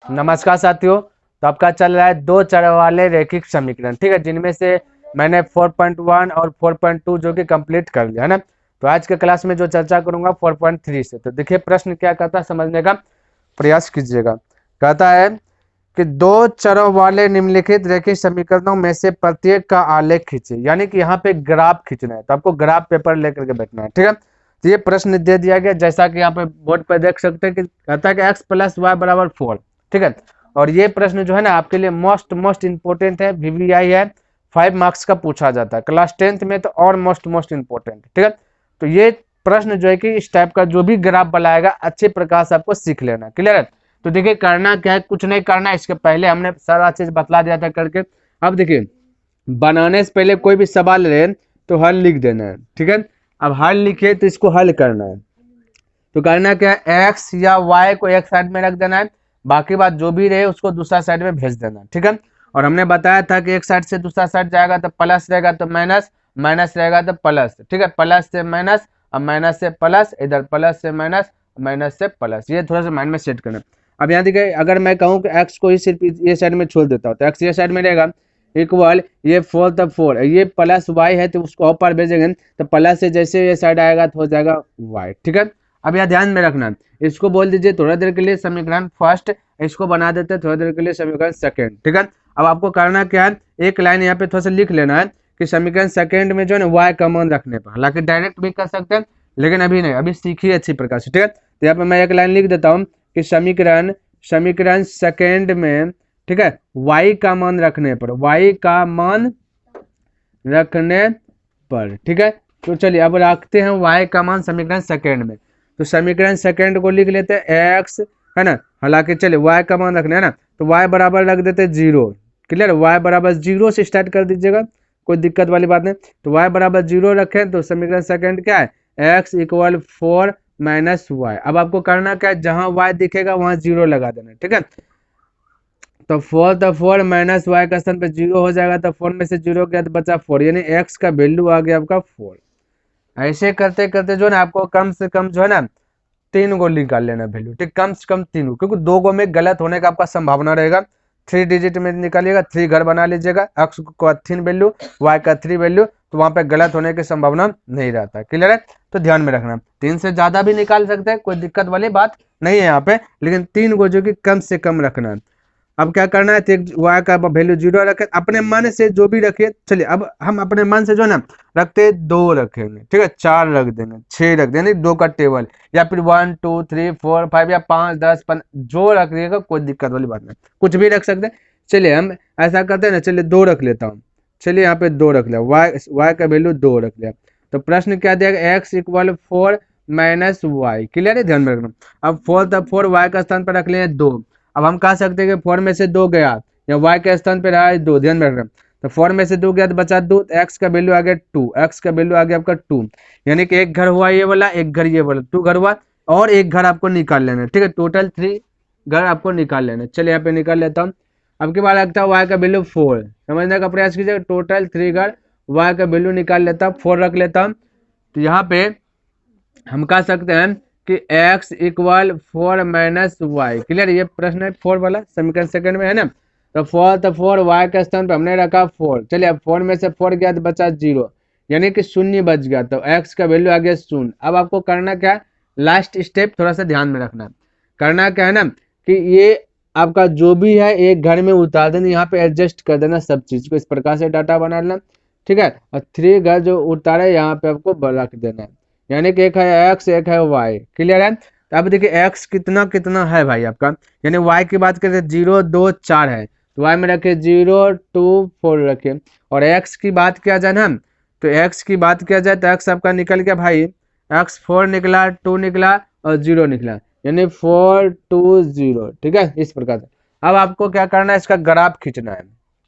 नमस्कार साथियों। तो आपका चल रहा है दो चर वाले रैखिक समीकरण, ठीक है, जिनमें से मैंने 4.1 और 4.2 जो कि कंप्लीट कर लिया है ना। तो आज के क्लास में जो चर्चा करूंगा 4.3 से। तो देखिए प्रश्न क्या कहता है, समझने का प्रयास कीजिएगा। कहता है कि दो चरों वाले निम्नलिखित रैखिक समीकरणों में से प्रत्येक का आलेख खींचे, यानी कि यहाँ पे ग्राफ खींचना है। तो आपको ग्राफ पेपर लेकर के बैठना है, ठीक है। तो ये प्रश्न दे दिया गया, जैसा कि यहाँ पे बोर्ड पर देख सकते हैं कि कहता है कि x + y = 4, ठीक है। और ये प्रश्न जो है ना आपके लिए मोस्ट इंपोर्टेंट है, VVI है, 5 मार्क्स का पूछा जाता है क्लास 10th में, तो और मोस्ट इंपोर्टेंट, ठीक है। तो ये प्रश्न जो है कि इस टाइप का जो भी ग्राफ बनाएगा अच्छे प्रकार से आपको सीख लेना, क्लियर है। तो देखिए करना क्या है, कुछ नहीं करना है, इसके पहले हमने सारा चीज बतला दिया था करके। अब देखिए बनाने से पहले कोई भी सवाल रहे तो हल लिख देना है, ठीक है। अब हल लिखे तो इसको हल करना है। तो करना क्या है, एक्स या वाई को एक साइड में रख देना है, बाकी बात जो भी रहे उसको दूसरा साइड में भेज देना, ठीक है। और हमने बताया था कि एक साइड से दूसरा साइड जाएगा तो प्लस रहेगा तो माइनस, माइनस रहेगा तो प्लस, ठीक है। प्लस से माइनस, अब माइनस से प्लस, इधर प्लस से माइनस, माइनस से प्लस। ये थोड़ा सा माइंड में सेट करना। अब यहाँ देखिए अगर मैं कहूँ कि एक्स को ही सिर्फ ये साइड में छोड़ देता हूँ तो एक्स ये साइड में रहेगा, इक्वल ये 4 तब 4, ये प्लस वाई है तो उसको ऊपर भेजेंगे तो प्लस से जैसे ये साइड आएगा तो हो जाएगा वाई, ठीक है। अब यह ध्यान में रखना, इसको बोल दीजिए थोड़ा देर के लिए समीकरण फर्स्ट, इसको बना देते हैं थोड़ा देर के लिए समीकरण सेकंड, ठीक है। अब आपको करना क्या है, एक लाइन यहाँ पे थोड़ा सा लिख लेना है कि समीकरण सेकंड में जो है ना वाई का मान रखने पर, हालांकि डायरेक्ट भी कर सकते हैं लेकिन अभी नहीं, अभी सीखिए अच्छी प्रकार से, ठीक है। तो यहाँ पे मैं एक लाइन लिख देता हूँ कि समीकरण समीकरण सेकंड में, ठीक है, वाई का मान रखने पर, वाई का मान रखने पर, ठीक है। तो चलिए अब रखते हैं वाई का मान समीकरण सेकंड में। तो समीकरण सेकंड को लिख लेते हैं एक्स, है ना, हालांकि चलिए वाई का मान रखना है ना, तो वाई बराबर रख देते हैं 0, क्लियर। वाई बराबर 0 से स्टार्ट कर दीजिएगा, कोई दिक्कत वाली बात नहीं। तो वाई बराबर 0 रखें तो समीकरण सेकंड क्या है, एक्स = 4 - वाई। अब आपको करना क्या है, जहां वाई दिखेगा वहां 0 लगा देना, ठीक है। तो 4 माइनस वाई का स्थान पे 0 हो जाएगा, तो 4 में से 0 गया तो बचा 4, यानी एक्स का वैल्यू आ गया आपका 4। ऐसे करते करते जो है ना आपको कम से कम जो है ना 3 गो निकाल लेना वैल्यू, ठीक, कम से कम 3 गो, क्योंकि 2 गो में गलत होने का आपका संभावना रहेगा। 3 डिजिट में निकालिएगा, 3 घर बना लीजिएगा, एक्स का 3 वैल्यू, वाई का 3 वैल्यू, तो वहां पे गलत होने की संभावना नहीं रहता, क्लियर है। तो ध्यान में रखना, 3 से ज्यादा भी निकाल सकते हैं, कोई दिक्कत वाली बात नहीं है यहाँ पे, लेकिन 3 गो जो कि कम से कम रखना है। अब क्या करना है, वाई का वैल्यू 0 रखे, अपने मन से जो भी रखिए। चलिए अब हम अपने मन से जो है ना रखते 2 रखेंगे, ठीक है, 4 रख देंगे, 6 रख देंगे, 2 का टेबल, या फिर 1 2 3 4 5 या 5 10 15 जो रख लिएगा, कोई दिक्कत वाली बात नहीं, कुछ भी रख सकते हैं। चलिए हम ऐसा करते हैं ना, चलिए 2 रख लेता हूँ। चलिए यहाँ पे 2 रख लिया, वाई का वैल्यू 2 रख लिया। तो प्रश्न क्या दिया, एक्स = 4 - वाई, क्लियर है, ध्यान में रखना। अब 4 तब 4, वाई का स्थान पर रख लें 2। अब हम कह सकते हैं कि 4 में से 2 गया, या y के स्थान पे रहा है 2, ध्यान में रखना। तो 4 में से 2 गया तो बचा 2, तो x का वैल्यू आ गया 2, x का वैल्यू आ गया आपका 2, यानी कि एक घर हुआ ये वाला, एक घर ये वाला, 2 घर हुआ, और एक घर आपको निकाल लेना, ठीक है, टोटल 3 घर आपको निकाल लेना। चलिए यहाँ पे निकाल लेता हूँ। अब के बाद लगता है y का वैल्यू 4, समझने का प्रयास कीजिए, टोटल 3 घर, y का वैल्यू निकाल लेता हूँ, 4 रख लेता हूँ। तो यहाँ पे हम कह सकते हैं कि x = 4 - वाई, क्लियर। ये प्रश्न है 4 वाला, समीकरण सेकंड में है ना। तो 4 वाई के स्थान पर हमने रखा 4, चलिए अब 4 में से 4 गया तो बचा 0, यानी कि शून्य बच गया, तो x का वैल्यू आ गया 0। अब आपको करना क्या है, लास्ट स्टेप थोड़ा सा ध्यान में रखना, करना क्या है ना कि ये आपका जो भी है एक घर में उतार देना, यहाँ पे एडजस्ट कर देना सब चीज को, इस प्रकार से डाटा बना लेना, ठीक है। और 3 घर जो उतारे यहाँ पे आपको रख देना है, यानी कि एक है एक्स एक है वाई, क्लियर है। तो अब देखिए एक्स कितना कितना है भाई आपका, यानी वाई की बात करें 0 2 4 है, तो वाई में रखे 0 2 4 रखे। और एक्स की बात किया जाए ना, तो एक्स की बात किया जाए तो एक्स आपका निकल गया भाई, एक्स 4 निकला, 2 निकला और 0 निकला, यानी 4 2 0, ठीक है, इस प्रकार से। अब आपको क्या करना है, इसका ग्राफ खींचना है,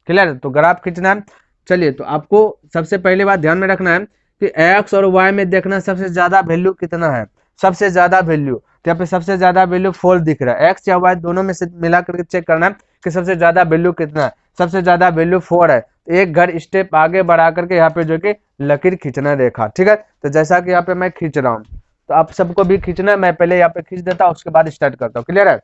क्लियर। तो ग्राफ खींचना है, चलिए तो आपको सबसे पहले बात ध्यान में रखना है कि x और y में देखना सबसे ज्यादा वैल्यू कितना है, सबसे ज्यादा वैल्यू, तो यहाँ पे सबसे ज्यादा वैल्यू 4 दिख रहा है, x या y दोनों में से मिला करके चेक करना है कि सबसे ज्यादा वैल्यू कितना है, सबसे ज्यादा वैल्यू 4 है, तो एक घर स्टेप आगे बढ़ा करके यहाँ पे जो कि लकीर खींचना रेखा, ठीक है। तो जैसा कि यहाँ पे मैं खींच रहा हूँ, तो आप सबको भी खींचना है, मैं पहले यहाँ पे खींच देता हूँ, उसके बाद स्टार्ट करता हूँ, क्लियर है।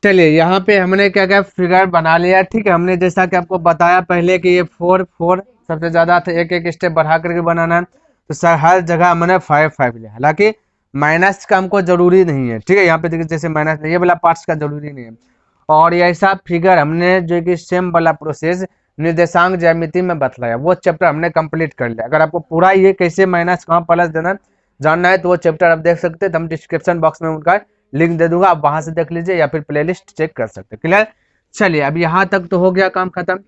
चलिए यहाँ पे हमने क्या क्या फिगर बना लिया, ठीक है। हमने जैसा कि आपको बताया पहले कि ये 4 4 सबसे ज्यादा था, एक एक स्टेप बढ़ा करके बनाना है। तो सर हर जगह हमने 5 5 लिया, हालांकि माइनस का हमको जरूरी नहीं है, ठीक है। यहाँ पे देखिए जैसे माइनस ये वाला पार्ट्स का जरूरी नहीं है। और ये ऐसा फिगर हमने जो कि सेम वाला प्रोसेस निर्देशांक ज्यामिति में बतलाया, वो चैप्टर हमने कंप्लीट कर लिया। अगर आपको पूरा ये कैसे माइनस कहाँ प्लस देना जानना है तो वो चैप्टर आप देख सकते हैं, तो हम डिस्क्रिप्शन बॉक्स में उनका लिंक दे दूंगा, आप वहां से देख लीजिए या फिर प्लेलिस्ट चेक कर सकते हैं। क्लियर। चलिए अब यहाँ तक तो हो गया काम खत्म,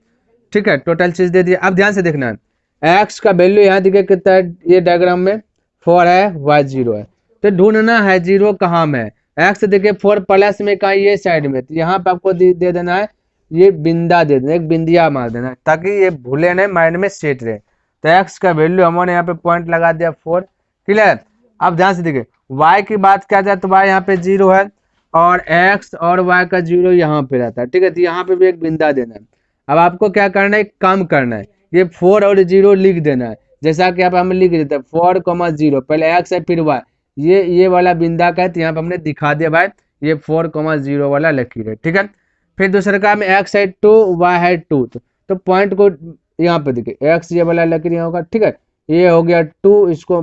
ठीक है। टोटल चीज दे दिए, अब ध्यान से देखना है। एक्स का वैल्यू यहाँ दिखे कितना है, ये डायग्राम में 4 है, वाई 0 है, तो ढूंढना है जीरो कहाँ में है। एक्स देखिए 4 प्लस में कहा ये साइड में, तो यहाँ पे आपको दे देना है, ये बिंदा दे देना, एक बिंदिया मार देना ताकि ये भूले नहीं, माइंड में सेट रहे। तो एक्स का वैल्यू हमने यहाँ पे पॉइंट लगा दिया 4। क्लियर। अब ध्यान से देखिए y की बात किया जाए तो y यहाँ पे 0 है, और x और y का 0 यहाँ पे रहता है, ठीक है। तो यहाँ पे भी एक बिंदा देना है। अब आपको क्या करना है, काम करना है, ये 4 और 0 लिख देना है, जैसा कि आप हम लिख देते हैं 4,0, पहले x है फिर y, ये वाला बिंदा का है, तो यहाँ पे हमने दिखा दिया भाई ये 4,0 वाला लकीर है, ठीक है। फिर दूसरे काम में x है 2, y है 2, तो पॉइंट को यहाँ पे देखिए x ये वाला लकीर यहाँ होगा, ठीक है। ये हो गया 2, इसको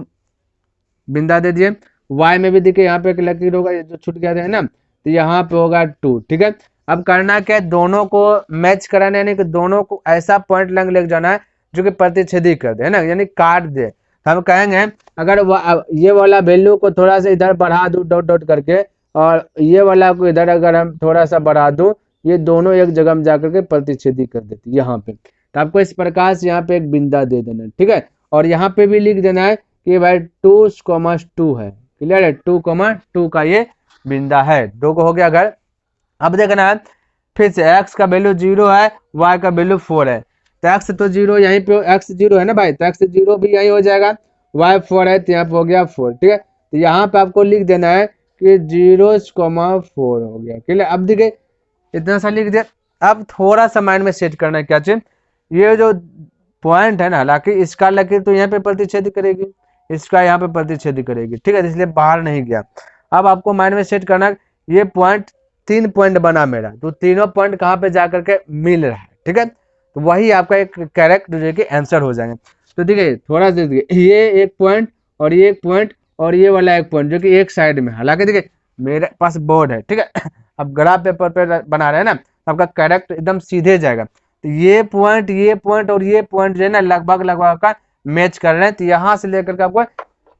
बिंदा दे दिए। y में भी देखिए यहाँ पे एक लकीर होगा, ये जो छूट गया था ना, तो यहाँ पे होगा 2, ठीक है। अब करना क्या है, दोनों को मैच कराना, यानी कि दोनों को ऐसा पॉइंट लंग लेके जाना है जो कि प्रतिच्छेदी कर दे, है ना, यानी काट दे। हम कहेंगे अगर ये वाला वैल्यू को थोड़ा सा इधर बढ़ा दूं डॉट डॉट करके, और ये वाला को इधर अगर हम थोड़ा सा बढ़ा दूं, ये दोनों एक जगह में जाकर के प्रतिच्छेदी कर देती है यहाँ पे। तो आपको इस प्रकार से यहाँ पे एक बिंदा दे देना है, ठीक है। और यहाँ पे भी लिख देना है कि भाई 2,2 है। क्लियर है, 2,2 का ये बिंदा है। दो को हो गया अगर। अब देखना है फिर से x का वैल्यू 0 है, y का वैल्यू 4 है, तो x तो 0 यहीं पे, x 0 है ना भाई, तो x 0 भी यहीं हो जाएगा, y 4 है तो यहाँ पे हो गया 4, ठीक है। तो यहाँ पे आपको लिख देना है कि 0,4 हो गया। क्लियर। अब देखिए इतना सा लिख दिया। अब थोड़ा सा माइंड में सेट करना है क्या चीज, ये जो पॉइंट है ना, हालांकि इसका लकीर तो यहाँ पे प्रतिच्छेद करेगी, इसका यहाँ पे प्रतिच्छेद करेगी, ठीक है, इसलिए बाहर नहीं गया। अब आपको माइंड में सेट करना, ये पॉइंट 3 पॉइंट बना मेरा, तो तीनों पॉइंट कहाँ पे जाकर के मिल रहा है, ठीक है। तो वही आपका एक करेक्ट जो कि आंसर हो जाएंगे। तो देखिए थोड़ा सा देखिए, ये एक पॉइंट और ये एक पॉइंट और ये वाला एक पॉइंट जो कि एक साइड में, हालांकि देखिए मेरे पास बोर्ड है, ठीक है। अब ग्राफ पेपर पे बना रहे हैं ना, तो आपका करेक्ट एकदम सीधे जाएगा। तो ये पॉइंट और ये पॉइंट जो है ना लगभग लगभग का मैच कर रहे हैं। तो यहाँ से लेकर के आपको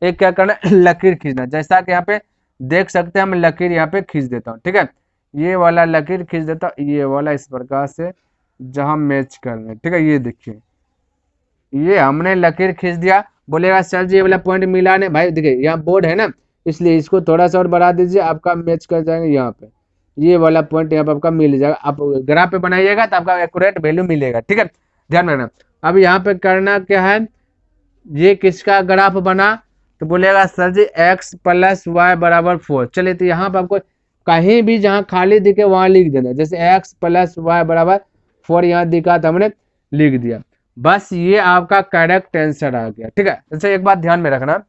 एक क्या करना है, लकीर खींचना, जैसा कि यहाँ पे देख सकते हैं, मैं लकीर यहाँ पे खींच देता हूँ, ठीक है। ये वाला लकीर खींच देता हूँ, ये वाला इस प्रकार से जहाँ मैच कर रहे हैं, ठीक है। ये देखिए ये हमने लकीर खींच दिया। बोलेगा सर जी ये वाला पॉइंट मिला नहीं, भाई देखिए यहाँ बोर्ड है ना, इसलिए इसको थोड़ा सा और बढ़ा दीजिए, आपका मैच कर जाएंगे यहाँ पे, ये वाला पॉइंट यहाँ पे आपका मिल जाएगा। आप ग्राफ पे बनाइएगा तो आपका एक्यूरेट वैल्यू मिलेगा, ठीक है, ध्यान रखना। अब यहाँ पे करना क्या है, ये किसका ग्राफ बना, तो बोलेगा सर जी x + y = 4। चलिए तो यहाँ पे आपको कहीं भी जहाँ खाली दिखे वहां लिख देना, जैसे x + y = 4 यहाँ दिखा तो हमने लिख दिया, बस ये आपका करेक्ट आंसर आ गया, ठीक है। जैसे एक बात ध्यान में रखना,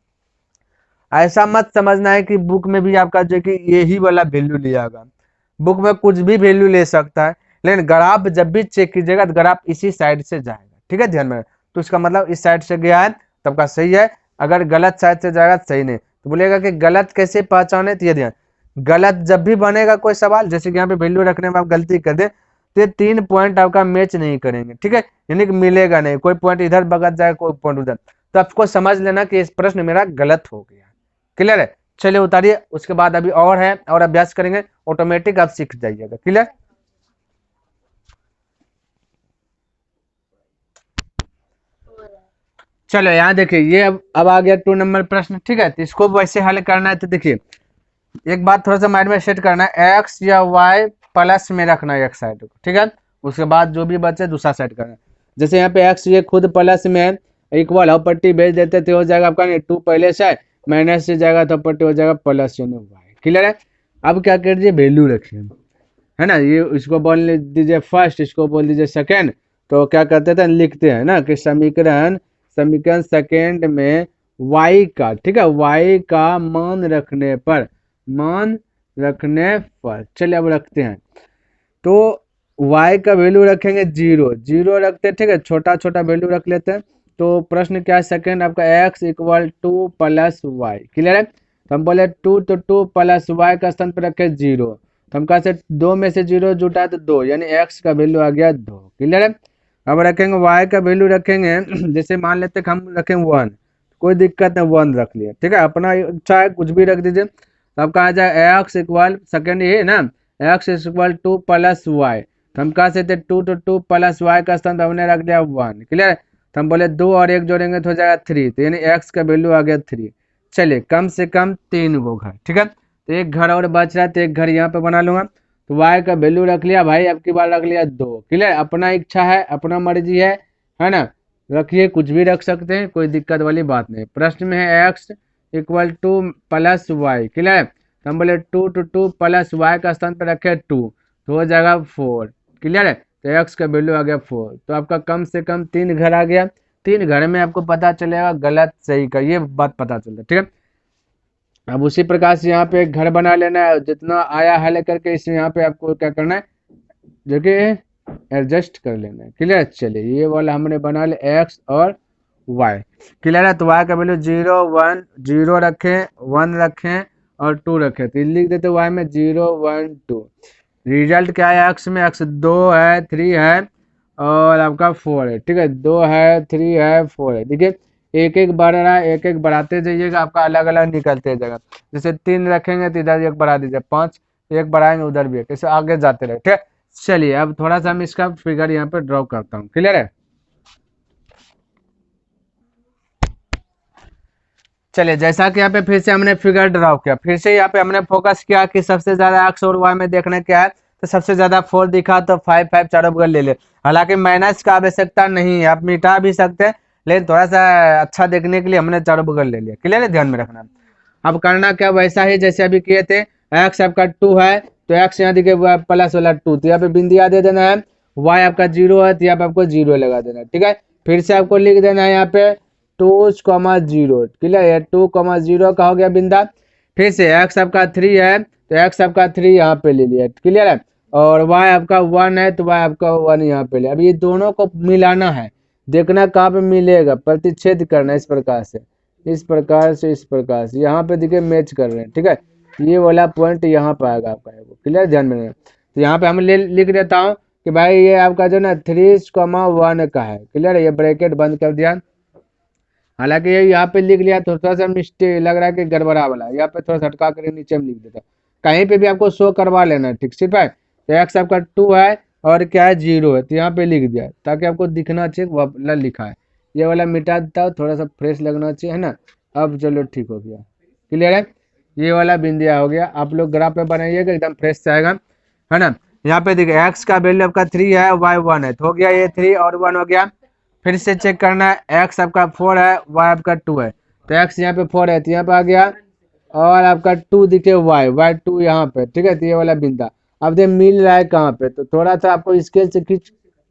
ऐसा मत समझना है कि बुक में भी आपका जो कि यही वाला वैल्यू लियागा, बुक में कुछ भी वैल्यू ले सकता है, लेकिन ग्राफ जब भी चेक कीजिएगा तो ग्राफ इसी साइड से जाएगा, ठीक है, ध्यान में। तो इसका मतलब इस साइड से गया है तब का सही है, अगर गलत साइड से जाएगा तो सही नहीं। तो बोलेगा कि गलत कैसे पहचाने, तो ये ध्यान, गलत जब भी बनेगा कोई सवाल, जैसे कि यहाँ पे वैल्यू रखने में आप गलती कर दे तो ये 3 पॉइंट आपका मैच नहीं करेंगे, ठीक है, यानी कि मिलेगा नहीं, कोई पॉइंट इधर बगत जाएगा कोई पॉइंट उधर, तो आपको समझ लेना कि इस प्रश्न मेरा गलत हो गया। क्लियर है। चलिए उतारिए, उसके बाद अभी और है और अभ्यास करेंगे, ऑटोमेटिक आप सीख जाइएगा। क्लियर। चलो यहाँ देखिए ये अब आ गया 2 नंबर प्रश्न, ठीक है। तो इसको वैसे हल करना है, तो देखिए एक बात थोड़ा सा माइंड में सेट करना है, एक्स या वाई प्लस में रखना है एक साइड को, ठीक है। उसके बाद जो भी बचे दूसरा साइड करना है, जैसे यहाँ पे एक्स ये खुद प्लस में है, इक्वल और पट्टी भेज देते तो हो जाएगा आपका 2 पहले से माइनस से जाएगा तो पट्टी हो जाएगा प्लस यानी वाई। क्लियर है। अब क्या कर दीजिए वैल्यू रखिए, है ना, ये इसको बोल दीजिए फर्स्ट, इसको बोल दीजिए सेकेंड। तो क्या करते थे, लिखते हैं ना कि समीकरण सेकेंड में y का, ठीक है, y का मान रखने पर, मान रखने पर। चलिए अब रखते हैं, तो y का वैल्यू रखेंगे 0, 0 रखते हैं, ठीक है, छोटा छोटा वैल्यू रख लेते हैं। तो प्रश्न क्या है सेकंड आपका x equal to plus y, clear है। तो हम बोले 2 तो 2 प्लस वाई का स्थान पर रखे 0, तो हम कहा से 2 में से 0 जुटा तो 2, यानी x का वैल्यू आ गया 2, क्लियर है। अब रखेंगे y का वैल्यू रखेंगे जैसे मान लेते कि हम रखें 1, कोई दिक्कत नहीं, 1 रख लिया, ठीक है, अपना इच्छा है कुछ भी रख दीजिए। तो अब कहा जाए x इक्वल सेकेंड ये ना x equal to plus y, तो हम कहा सकते 2 तो 2 प्लस वाई का स्थान तो हमने रख दिया 1, क्लियर। तो हम बोले 2 और 1 जोड़ेंगे तो हो जाएगा 3, तो यानी x का वैल्यू आ गया 3। चलिए कम से कम 3 वो घर, ठीक है, तो एक घर और बच रहा है, तो एक घर यहाँ पे बना लूंगा। तो y का वैल्यू रख लिया भाई, अब की बार रख लिया 2, क्लियर। अपना इच्छा है, अपना मर्जी है ना, रखिए कुछ भी रख सकते हैं, कोई दिक्कत वाली बात नहीं। प्रश्न में है x equal to plus y, clear. तो हम बोले 2 तो 2 प्लस वाई का स्थान पर रखे 2, तो हो जाएगा 4, क्लियर है। तो x का वैल्यू आ गया 4, तो आपका कम से कम 3 घर आ गया। 3 घर में आपको पता चलेगा गलत सही का, ये बात पता चलता है, ठीक है। अब उसी प्रकार से यहाँ पे एक घर बना लेना है, जितना आया है लेकर के इसे यहाँ पे आपको क्या करना है, जो कि एडजस्ट कर लेना है, क्लियर। चलिए ये वाला हमने बना लिया x और y, क्लियर है। तो y का वैल्यू 0 1, 0 रखें, 1 रखें और 2 रखें, तो लिख देते y में 0 1 2। रिजल्ट क्या है, x में x 2 है, 3 है और आपका 4 है, ठीक है, 2 है 3 है 4 है। देखिए एक एक बढ़ रहा है, एक एक बढ़ाते जाइएगा, आपका अलग अलग निकलते जाएगा। जैसे 3 रखेंगे तो इधर एक बढ़ा दीजिए, 5 एक बढ़ाएंगे उधर भी, कैसे आगे जाते रहे, ठीक है। चलिए अब थोड़ा सा हम इसका फिगर यहाँ पे ड्रॉ करता हूँ, क्लियर है। चलिए जैसा कि यहाँ पे फिर से हमने फिगर ड्रॉ किया, फिर से यहाँ पे हमने फोकस किया कि सबसे ज्यादा एक्स और वाई में देखना क्या है, तो सबसे ज्यादा 4 दिखा तो 5 5 चारों बगल ले ले। हालांकि माइनस का आवश्यकता नहीं है, आप मिटा भी सकते हैं, लेकिन थोड़ा सा अच्छा देखने के लिए हमने चारों बगल ले लिया, क्लियर है, ध्यान में रखना। अब करना क्या, वैसा ही जैसे अभी किए थे, एक्स आपका 2 है तो एक्स यहाँ देखिए प्लस वाला 2, तो यहाँ पे बिंदिया दे देना है। वाई आपका 0 है तो यहाँ पे आपको 0 लगा देना है, ठीक है। फिर से आपको लिख देना है यहाँ पे 2,0, क्लियर है, 2,0 का हो गया बिंदा। फिर से एक्स आपका 3 है तो एक्स आपका 3 यहाँ पे ले लिया, क्लियर है। और वाई आपका 1 है तो वाई आपका 1 यहाँ पे लिया। अब ये दोनों को मिलाना है, देखना कहाँ पे मिलेगा, प्रतिच्छेद करना है इस प्रकार से, इस प्रकार से, इस प्रकार से, यहाँ पे देखिए मैच कर रहे हैं, ठीक है। ये वाला पॉइंट यहाँ पे आएगा आपका, क्लियर, ध्यान में रखना। तो यहाँ पे हम लिख देता हूँ कि भाई ये आपका जो ना 3,1 का है, क्लियर है, ये ब्रैकेट बंद कर दिया। हालांकि ये यहाँ पे लिख लिया, थोड़ा सा मिस्टेक लग रहा है कि गड़बड़ा वाला, यहाँ पे थोड़ा सा हटका कर नीचे में लिख देता, कहीं पे भी आपको शो करवा लेना, ठीक सिर्फ है। तो एक्स आपका 2 है और क्या है 0 है, तो यहाँ पे लिख दिया ताकि आपको दिखना चाहिए वाला लिखा है। ये वाला मिटा देता हूँ, थोड़ा सा फ्रेश लगना चाहिए, है ना। अब चलो ठीक हो गया, क्लियर है, ये वाला बिंदिया हो गया। आप लोग ग्राफ पे बनाइएगा, एकदम फ्रेश से आएगा, है ना। यहाँ पे देखिए एक्स का वैल्यू आपका 3 है, वाई 1 है, तो हो गया ये 3 और 1 हो गया। फिर से चेक करना है, एक्स आपका 4 है, वाई आपका 2 है, तो एक्स यहाँ पे 4 है तो यहाँ पे आ गया, और आपका 2 दिखे वाई 2 यहाँ पे, ठीक है, तो ये वाला बिंदा। अब देखिए मिल रहा है कहाँ पे, तो थोड़ा सा आपको स्केल से खींच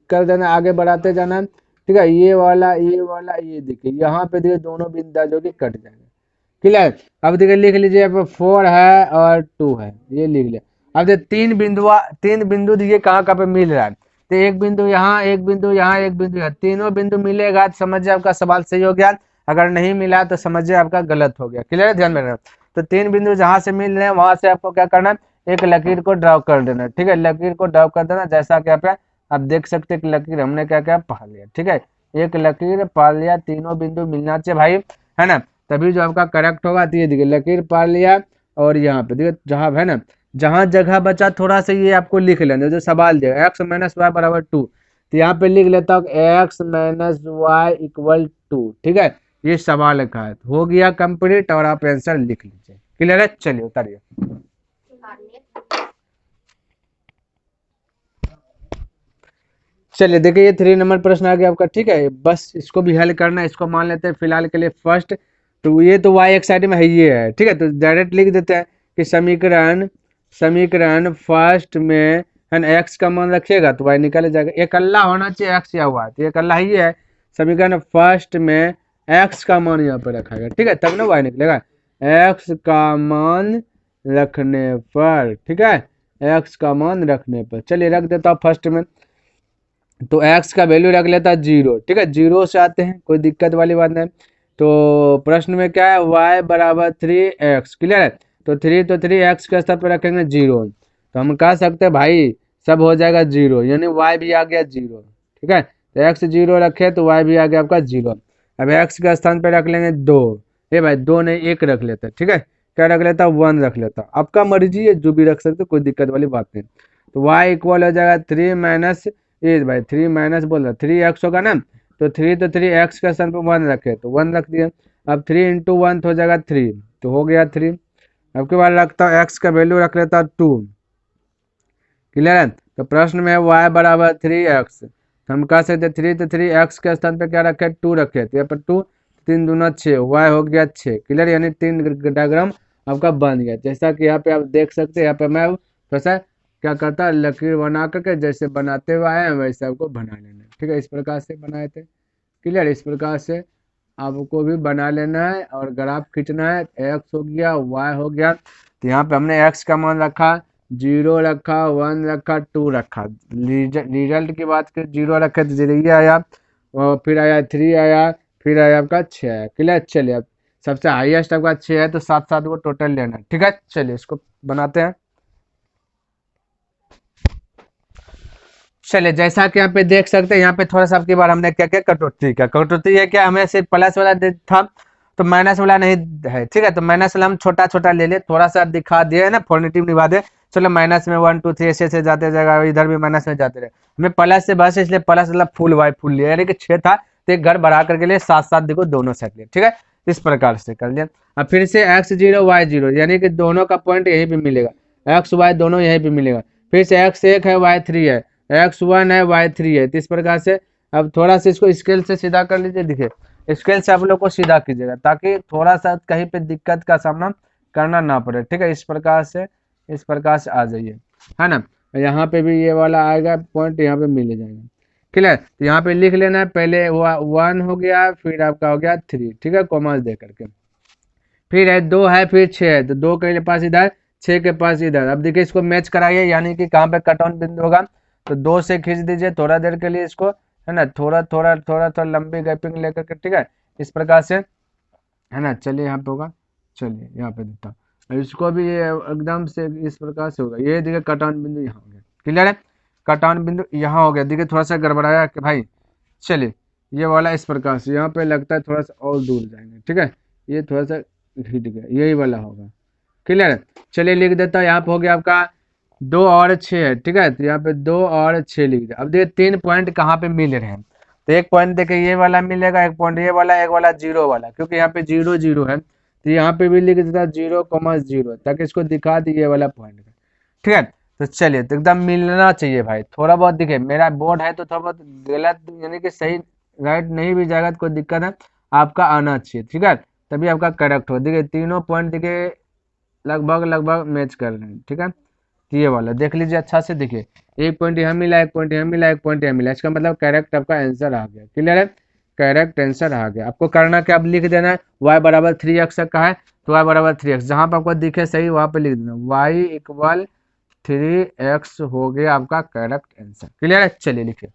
कर देना, आगे बढ़ाते जाना, ठीक है। ये वाला ये देखिए यहाँ पे देखिए दोनों बिंदा जो कि कट जाएंगे, क्लियर। अब देखिए लिख लीजिए, यहाँ पे 4 है और 2 है, ये लिख लिया। अब देखिए तीन बिंदु देखिए कहाँ कहाँ पे मिल रहा है, तो एक बिंदु यहाँ, एक बिंदु यहाँ, एक बिंदु यहाँ, तीनों बिंदु मिलेगा तो समझिए आपका सवाल सही हो गया। अगर नहीं मिला तो समझिए आपका गलत हो गया, क्लियर है, ध्यान में रखना। तो 3 बिंदु जहां से मिल रहे हैं वहां से आपको क्या करना है, एक लकीर को ड्रॉ कर देना, ठीक है, लकीर को ड्रॉ कर देना, जैसा कि आप देख सकते हैं कि लकीर हमने क्या क्या पा लिया, ठीक है, एक लकीर पा लिया, तीनों बिंदु मिलना चाहिए भाई, है ना, तभी जो आपका करेक्ट होगा। तो ये देखिए लकीर पा लिया, और यहाँ पे देखिए जहां है ना, जहां जगह बचा थोड़ा सा ये आपको लिख लेना, जो सवाल दिया एक्स माइनस वाई बराबर 2, तो यहाँ पे लिख लेता हूँ एक्स माइनस वाई इक्वल 2, ठीक है, ये सवाल लिखा है, हो गया कंप्लीट, और आप आंसर लिख लीजिए, क्लियर है। चलिए उतारिए। चलिए देखिए ये 3 नंबर प्रश्न आ गया आपका, ठीक है, बस इसको भी हल करना है, इसको मान लेते हैं फिलहाल के लिए फर्स्ट। तो ये तो वाई एक साइड में है, ये है, ठीक है, तो डायरेक्ट लिख देते हैं कि समीकरण फर्स्ट में है ना, एक्स का मान रखिएगा तो वाई निकल जाएगा, एक अल्लाह होना चाहिए एक्स या वाई, तो एक अल्लाह ही है। समीकरण फर्स्ट में एक्स का मान यहाँ पे रखा गया, ठीक है, तब ना वाई निकलेगा, एक्स का मान रखने पर, ठीक है, x का मान रखने पर। चलिए रख देता हूँ फर्स्ट में, तो x का वैल्यू रख लेता है 0, ठीक है, 0 से आते हैं, कोई दिक्कत वाली बात नहीं। तो प्रश्न में क्या है, y बराबर 3x, क्लियर है, तो 3 के स्थान पर रखेंगे 0, तो हम कह सकते हैं भाई सब हो जाएगा 0, यानी y भी आ गया 0, ठीक है, तो x 0 रखे तो y भी आ गया आपका 0। अब x के स्थान पर रख लेंगे 2, ये भाई 2 नहीं 1 रख लेते हैं, ठीक है, क्या रख लेता 1 रख लेता, आपका मर्जी है, जो भी रख सकते, कोई दिक्कत वाली बात नहीं। तो y इक्वल हो जाएगा 3 माइनस ये भाई 3 माइनस बोल रहा 3x होगा ना, तो 3 के स्थान पर 1 रखे तो 1 रख दिया। अब 3 इंटू 1 हो जाएगा 3, तो हो गया 3। अब के बाद रखता हूँ x का वैल्यू रख लेता 2, क्लियर है, तो प्रश्न में है y बराबर 3x, तो हम कह सकते 3 तो 3x के स्थान पे क्या रखे 2 रखे, तो यहाँ पर 2 3 दूना 6, y हो गया 6, क्लियर, यानी 3 डायग्राम आपका बन गया। जैसा कि यहाँ पे आप देख सकते हैं, यहाँ पे मैं थोड़ा क्या करता है लकीर बना करके जैसे बनाते हुए आए हैं वैसे आपको बना लेना है, ठीक है, इस प्रकार से बनाए थे, क्लियर, इस प्रकार से आपको भी बना लेना है और ग्राफ खींचना है। x हो गया y हो गया, तो यहाँ पे हमने x का मान रखा 0 रखा 1 रखा 2 रखा, रिजल्ट की बात करें 0 रखे तो 0 ये आया, और फिर आया 3 आया, फिर आया आपका 6 आया, क्लियर। चलिए अब सबसे हाईएस्ट आपका 6 है, तो 7 को टोटल लेना है, ठीक है, चलिए इसको बनाते हैं। चलिए जैसा कि यहाँ पे देख सकते हैं, यहाँ पे थोड़ा सा आपकी बार हमने क्या क्या कटौती का, कटौती है क्या, हमें सिर्फ प्लस वाला था तो माइनस वाला नहीं है, ठीक है, तो माइनस वाला हम छोटा छोटा ले ले, थोड़ा सा दिखा दिए है ना, फॉर्मेटिव निभा दे, चलो माइनस में 1 2 3 ऐसे जाते जाएगा, इधर भी माइनस में जाते रहे, हमें प्लस से बस, इसलिए प्लस मतलब फुल वाई फुल लिया, यानी कि 6 था तो एक घर बढ़ा करके लिए 7 देखो दोनों साइड लिए, ठीक है, इस प्रकार से कर लिया। अब फिर से x0 y0, यानी कि दोनों का पॉइंट यहीं पे मिलेगा, एक्स वाई दोनों यहीं पे मिलेगा, फिर से x1 है y3 है, x1 है y3 है, तो इस प्रकार से अब थोड़ा सा इसको स्केल से सीधा कर लीजिए, देखिए स्केल से आप लोग को सीधा कीजिएगा ताकि थोड़ा सा कहीं पे दिक्कत का सामना करना ना पड़े, ठीक है, इस प्रकार से आ जाइए, है ना, यहाँ पे भी ये वाला आएगा पॉइंट, यहाँ पे मिल जाएगा, क्लियर, तो यहाँ पे लिख लेना है, पहले हुआ 1 हो गया, फिर आपका हो गया 3, ठीक है, कॉमर्स दे करके, फिर है 2 है, फिर 6 है, तो 2 के पास इधर 6 के पास इधर, अब देखिए इसको मैच कराइए, यानी कि कहाँ पे कट ऑन बिंदु होगा, तो 2 से खींच दीजिए थोड़ा देर के लिए इसको, है ना, थोड़ा लंबी गैपिंग लेकर के, ठीक है, इस प्रकार से, है ना, चलिए यहाँ पे होगा, चलिए यहाँ पे देता हूँ, इसको भी ये एकदम से इस प्रकार से होगा, ये देखिए कट ऑन बिंदु यहाँ हो गया, क्लियर है, कट ऑन बिंदु यहाँ हो गया, देखिए थोड़ा सा गड़बड़ाया कि भाई, चलिए ये वाला इस प्रकार से यहाँ पे लगता है थोड़ा सा और दूर जाएंगे, ठीक है, ये थोड़ा सा हिट गया, यही वाला होगा, क्लियर है, चलिए लिख देता हूँ, यहाँ पे हो गया आपका 2 और 6 है, ठीक है, तो यहाँ पे 2 और 6 लिख दिया। अब देखिए 3 पॉइंट कहाँ पे मिल रहे हैं, तो एक पॉइंट देखिए ये वाला मिलेगा, एक पॉइंट ये वाला, एक वाला 0 वाला, क्योंकि यहाँ पे 0 0 है, तो यहाँ पे भी लिख देता 0,0 ताकि इसको दिखा दी ये वाला पॉइंट, ठीक है, तो चलिए तो एकदम मिलना चाहिए भाई, थोड़ा बहुत दिखे, मेरा बोर्ड है तो थोड़ा बहुत गलत यानी कि सही राइट नहीं भी जाएगा तो कोई दिक्कत है, आपका आना चाहिए, ठीक है, तभी आपका करेक्ट हो, देखिए तीनों पॉइंट देखिए लगभग मैच कर रहे हैं, ठीक है, तो ये वाला देख लीजिए अच्छा से, देखिए एक पॉइंट यहाँ मिला, एक पॉइंट यहाँ मिला, एक पॉइंट यहाँ मिला, इसका मतलब करेक्ट आपका आंसर आ गया, क्लियर है, करेक्ट आंसर आ गया। आपको करना क्या, आप लिख देना है y बराबर 3x का है, तो y बराबर 3x, जहां पर आपको दिखे सही वहां पे लिख देना y इक्वल 3x हो गया आपका करेक्ट आंसर, क्लियर है, चलिए लिखिए।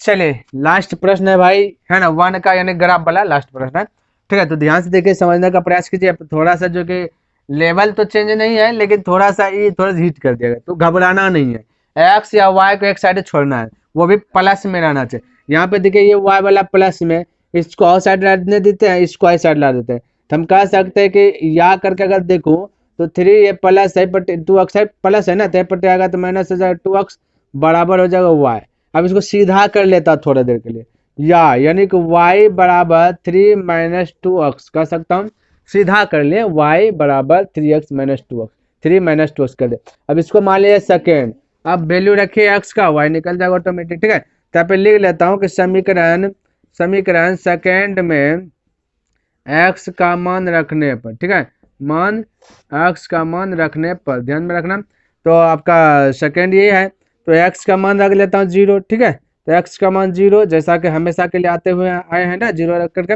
चलिए लास्ट प्रश्न है भाई, है ना, 1 का यानी ग्राफ वाला लास्ट प्रश्न है, ठीक है, तो ध्यान से देखिए समझने का प्रयास कीजिए, थोड़ा सा जो कि लेवल तो चेंज नहीं है लेकिन थोड़ा सा ये थोड़ा हिट कर दिया गया, तो घबराना नहीं है, एक्स या वाई को एक साइड छोड़ना है, वो भी प्लस में रहना चाहिए। यहाँ पे देखिए ये वाई वाला प्लस में, इसको और साइड लाने देते हैं, इसको आई साइड ला देते हैं, तो हम कह सकते हैं कि या करके अगर देखो तो 3 ये प्लस है, बट 2x प्लस है ना, तो पटे आएगा तो माइनस हो जाएगा, 2x बराबर हो जाएगा वाई। अब इसको सीधा कर लेता थोड़ा देर के लिए, या यानी कि y बराबर 3 माइनस 2x कर सकता हूँ, सीधा कर ले y बराबर 3x minus 2x, 3 minus 2x कर दे। अब इसको मान लिया सेकेंड, अब वैल्यू रखिए x का, y निकल जाएगा ऑटोमेटिक, ठीक है, तो यहाँ पे लिख लेता हूँ कि समीकरण सेकेंड में x का मान रखने पर, ठीक है, मान x का मान रखने पर ध्यान में रखना, तो आपका सेकेंड ये है, तो x का मान रख लेता हूँ 0, ठीक है, तो x का मान 0 जैसा कि हमेशा के लिए आते हुए आए हैं ना 0 रख करके,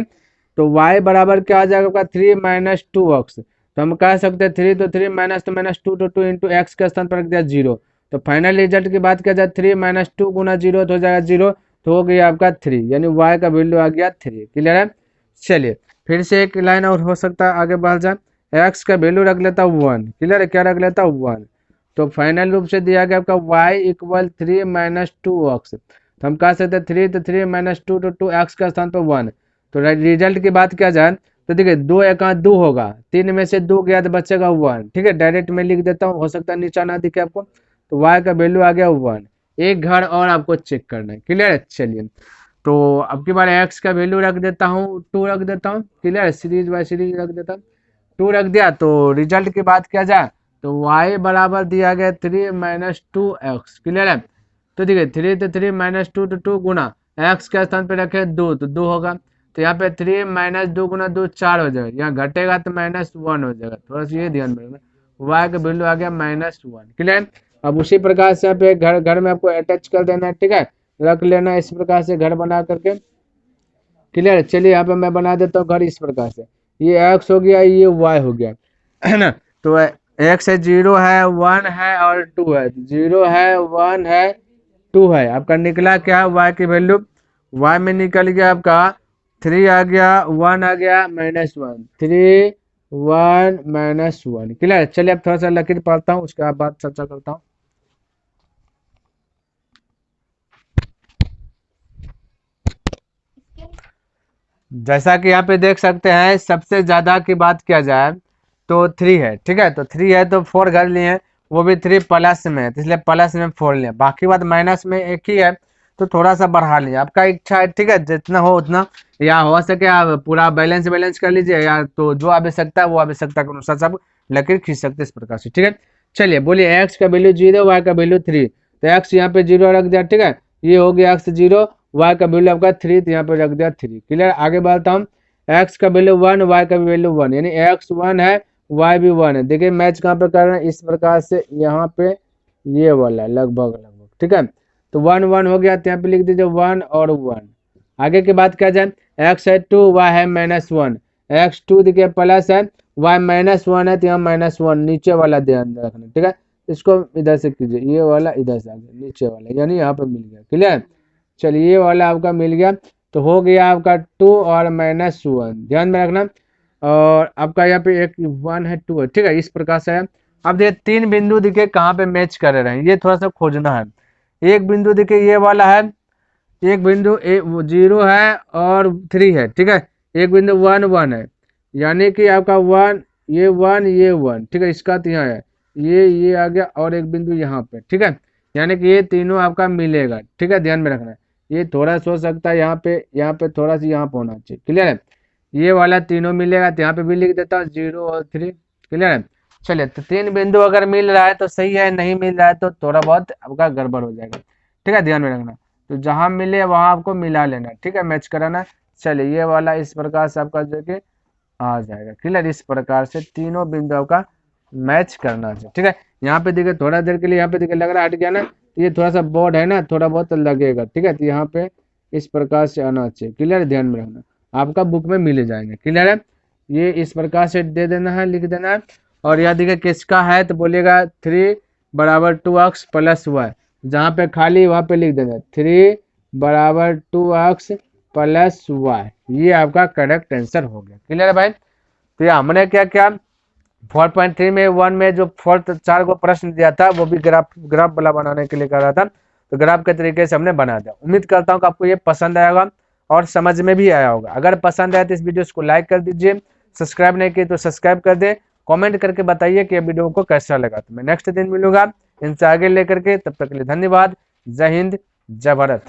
तो y बराबर क्या आ जाएगा आपका 3 माइनस 2x। तो हम कह सकते हैं 3 तो 3 माइनस तो माइनस 2 तो 2 इंटू एक्स के स्थान पर रख दिया 0। तो फाइनल रिजल्ट की बात किया जाए 3 माइनस 2 गुना 0 तो हो जाएगा 0, तो हो गया आपका 3, यानी y का वैल्यू आ गया 3। क्लियर है। चलिए फिर से एक लाइन और हो सकता है, आगे बढ़ जाए। x का वैल्यू रख लेता हूँ 1। क्लियर है, क्या रख लेता हूँ 1। तो फाइनल रूप से दिया गया आपका y इक्वल 3 माइनस 2x। तो हम कह सकते हैं 3 तो 3 माइनस 2 तो 2x का स्थान पर 1। तो रिजल्ट की बात किया जाए तो देखिए 2 एका 2 होगा, 3 में से 2 गया तो बचेगा 1। ठीक है, डायरेक्ट में लिख देता हूँ, हो सकता है नीचा ना दिखे आपको। तो y का वैल्यू आ गया 1। एक घर और आपको चेक करना है। क्लियर है। चलिए तो अब की बार x का वैल्यू रख देता हूँ 2 रख देता हूँ। क्लियर है, सीरीज बाय सीरीज रख देता हूँ, 2 रख दिया। तो रिजल्ट की बात किया जाए तो y बराबर दिया गया 3 माइनस 2x। क्लियर है। तो देखिए 3 तो 3 माइनस 2 तो 2 गुना x के स्थान पे रखे 2 तो 2 होगा। तो यहाँ पे 3 माइनस 2 गुना 2 4 हो जाएगा, यहाँ घटेगा तो माइनस 1 हो जाएगा। थोड़ा सा ये ध्यान में रखना, y का वैल्यू आ गया -1। क्लियर। अब उसी प्रकार से यहाँ पे घर में आपको अटैच कर देना है। ठीक है, रख लेना इस प्रकार से घर बना करके। क्लियर है। चलिए यहाँ पे मैं बना देता हूँ घर इस प्रकार से, ये x हो गया, ये y हो गया, है ना। तो x है 0 है 1 है और 2 है, 0 है 1 है 2 है। आपका निकला क्या y की वैल्यू, y में निकल गया आपका 3 आ गया, 1 आ गया, -1, 3 1 -1। क्लियर। चलिए अब थोड़ा सा लकीर पढ़ता हूँ, उसके बाद चर्चा करता हूँ। जैसा कि यहाँ पे देख सकते हैं, सबसे ज्यादा की बात किया जाए तो 3 है। ठीक है, तो 3 है तो 4 घर लिए, वो भी 3 प्लस में है, तो इसलिए प्लस में 4 लिए। बाकी बात माइनस में एक ही है तो थोड़ा सा बढ़ा लिया, आपका इच्छा है। ठीक है, जितना हो उतना, या हो सके आप पूरा बैलेंस कर लीजिए, या तो जो आवश्यकता है वो आवश्यकता के अनुसार सब लकीर खींच सकते इस प्रकार से। ठीक है, चलिए बोलिए x का वैल्यू 0, y का वैल्यू 3। तो x यहाँ पे 0 रख दिया। ठीक है, ये हो गया x 0, y का वैल्यू आपका 3, तो यहाँ पे रख दिया 3। क्लियर। आगे बढ़ता हूँ, x का वैल्यू 1, y का वैल्यू 1, यानी x 1 है y भी 1 है। देखिए मैच कहाँ पे कर रहे हैं, इस प्रकार से यहाँ पे ये वाला लगभग। ठीक है, तो 1 1 हो गया, तो यहाँ पे लिख दीजिए 1 और 1। आगे की बात किया जाए, x है 2, y है -1, x 2 देखिए प्लस है, y -1 है, तो यहाँ -1 नीचे वाला ध्यान रखना। ठीक है, इसको इधर से कीजिए, ये वाला इधर से आ गया, नीचे वाला यानी यहाँ पे मिल गया। क्लियर। चलिए ये वाला आपका मिल गया, तो हो गया आपका 2 और -1, ध्यान में रखना। और आपका यहाँ पे एक 1 है 2 है। ठीक है, इस प्रकार से है। अब देखिए 3 बिंदु दिखे कहाँ पे मैच कर रहे हैं, ये थोड़ा सा खोजना है। एक बिंदु देखिए ये वाला है, एक बिंदु 0 है और 3 है। ठीक है, एक बिंदु 1 1 है, यानी कि आपका 1 ये 1 ये 1। ठीक है, इसका तो यहाँ है, ये आ गया, और एक बिंदु यहाँ पे। ठीक है, यानी कि ये तीनों आपका मिलेगा। ठीक है, ध्यान में रखना है। ये थोड़ा सा हो सकता है यहाँ पे थोड़ा सा यहाँ पे होना चाहिए। क्लियर है, ये वाला तीनों मिलेगा, तो यहाँ पे भी लिख देता हूँ 0 और 3। क्लियर है। चलिए तो 3 बिंदु अगर मिल रहा है तो सही है, नहीं मिल रहा है तो थोड़ा बहुत आपका गड़बड़ हो जाएगा। ठीक है, ध्यान में रखना। तो जहां मिले वहां आपको मिला लेना। ठीक है, मैच कराना। चलिए ये वाला इस प्रकार से आपका जो कि आ जाएगा। क्लियर, इस प्रकार से तीनों बिंदुओं का मैच करना चाहिए। ठीक है, यहाँ पे देखिए थोड़ा देर के लिए यहाँ पे देखिए लग रहा है हट गया ना, तो ये थोड़ा सा बोर्ड है ना, थोड़ा बहुत लगेगा। ठीक है, तो यहाँ पे इस प्रकार से आना चाहिए। क्लियर, ध्यान में रखना, आपका बुक में मिल जाएंगे। क्लियर है, ये इस प्रकार से दे देना है, लिख देना है। और यह देखिए किसका है, तो बोलिएगा 3 बराबर 2x प्लस y, जहाँ पे खाली वहाँ पे लिख देना 3 बराबर 2x प्लस y, ये आपका करेक्ट आंसर हो गया। क्लियर है भाई। तो ये हमने क्या क्या 4.3 में 1 में जो 4 को प्रश्न दिया था, वो भी ग्राफ वाला बनाने के लिए कर रहा था, तो ग्राफ के तरीके से हमने बना दिया। उम्मीद करता हूँ कि आपको ये पसंद आएगा और समझ में भी आया होगा। अगर पसंद आया तो इस वीडियो को लाइक कर दीजिए, सब्सक्राइब नहीं किए तो सब्सक्राइब कर दे, कमेंट करके बताइए कि ये वीडियो को कैसा लगा। तो मैं नेक्स्ट दिन मिलूंगा इनसे आगे लेकर के, तब तक के लिए धन्यवाद। जय हिंद, जय भारत।